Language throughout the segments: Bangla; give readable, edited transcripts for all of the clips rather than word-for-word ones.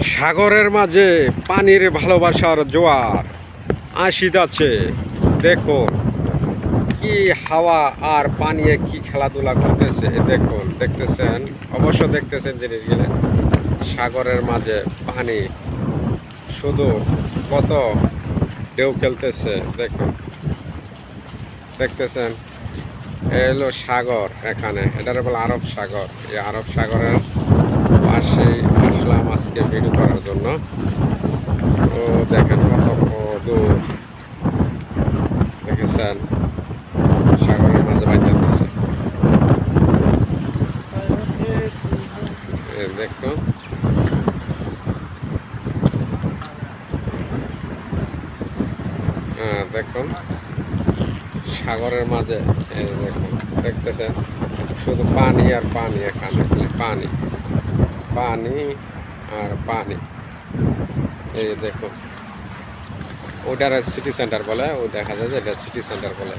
সাগরের মাঝে পানির ভালোবাসার জোয়ার আসিতাছে। দেখুন কি হাওয়া আর পানিয়ে কি খেলাধুলা করতেছে। দেখুন, দেখতেছেন, অবশ্য দেখতেছেন জিনিসগুলো। সাগরের মাঝে পানি শুধু কত ঢেউ খেলতেছে। দেখুন, দেখতেছেন, এলো সাগর। এখানে এটার বলে আরব সাগর। এই আরব সাগরের পাশে আসলাম আজকে ভিডিও করার জন্য। ও দেখেন কত দূর, দেখেছেন সাগরের মাঝে বাইতেছে। দেখুন, হ্যাঁ দেখুন সাগরের মাঝে দেখুন, দেখতেছেন শুধু পানি আর পানি। এখানে পানি, পানি আর পানি। এই দেখুন, ওইটার সিটি সেন্টার বলে, ওই দেখা যায় যে এটা সিটি সেন্টার বলে।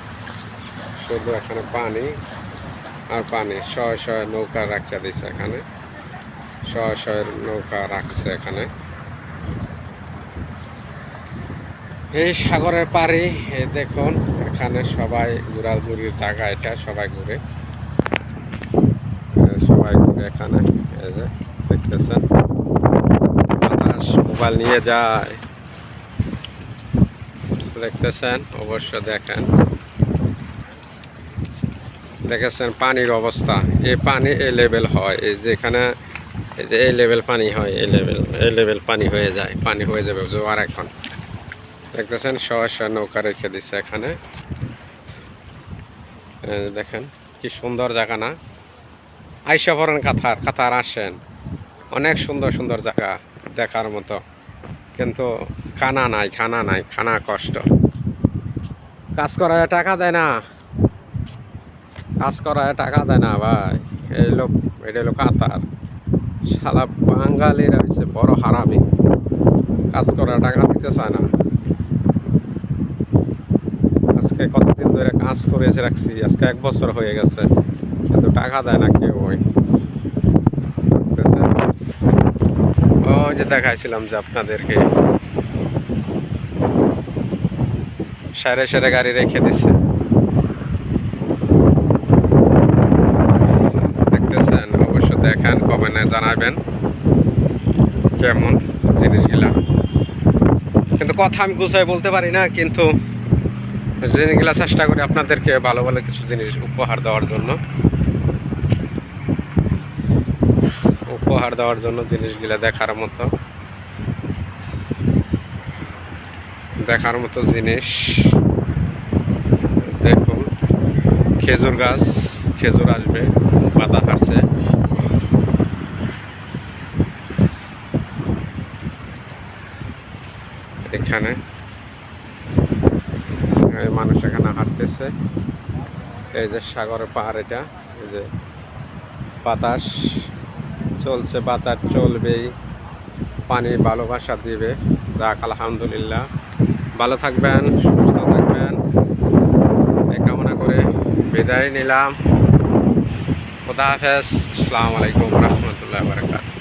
শুধু এখানে পানি আর পানি। শয়ে শয়ে নৌকা রাখতে দিচ্ছে এখানে, শয়ে শয়ে নৌকা রাখছে এখানে। এই সাগরের পাড়ে দেখুন, এখানে সবাই ঘোরাঘুরির জায়গা। এটা সবাই ঘুরে, সবাই ঘুরে এখানে। এই যে দেখতেছেন, বাতাস মোবাইল নিয়ে যায়। দেখতেছেন, অবশ্য দেখেন, দেখেছেন পানির অবস্থা। এই পানি এই লেভেল হয়, এই যেখানে এই যে এই লেভেল পানি হয়, এই লেভেল পানি হয়ে যায়, পানি হয়ে যাবে জোয়ার এখন। দেখতেছেন শয়ে শয়ে নৌকা রেখে দিচ্ছে এখানে। দেখেন কি সুন্দর জায়গা না? আইসা পড়েন কাতার আসেন, অনেক সুন্দর সুন্দর জায়গা দেখার মতো। কিন্তু খানা নাই, খানা নাই, খানা কষ্ট। কাজ করায় টাকা দেয় না, কাজ করায় টাকা দেয় না ভাই। এই লোক, এটা হলো কাতার। শালা বাঙালিরা হচ্ছে বড় হারামি, কাজ করার টাকা দিতে চায় না। আজকে কতদিন ধরে কাজ করেছে রাখছি, আজকে 1 বছর হয়ে গেছে, কিন্তু টাকা দেয় না কেউ। ওই যে দেখাইছিলাম যে আপনাদেরকে, সারে সারে গাড়ি রেখে দিচ্ছে। দেখতেছেন, অবশ্য দেখেন, কমেন্টে জানাবেন কেমন জিনিসগুলা। কিন্তু কথা আমি গুছাই বলতে পারি না, কিন্তু জিনিসগুলা চেষ্টা করি আপনাদেরকে ভালো ভালো কিছু জিনিস উপহার দেওয়ার জন্য, জিনিসগুলা দেখার মতো জিনিস। দেখুন, খেজুর গাছ, খেজুর আসবে, পাতা হারছে। এখানে মানুষ এখানে হাঁটতেছে। এই যে সাগরের পাহাড়, এটা এই যে বাতাস চলছে, বাতাস চলবেই, পানি ভালোবাসা দিবে। যাক আলহামদুলিল্লাহ, ভালো থাকবেন, সুস্থ থাকবেন এই কামনা করে বিদায় নিলাম। খুদা হাফেজ। আসসালামু আলাইকুম রহমতুল্লাহ বারাকাতুহু।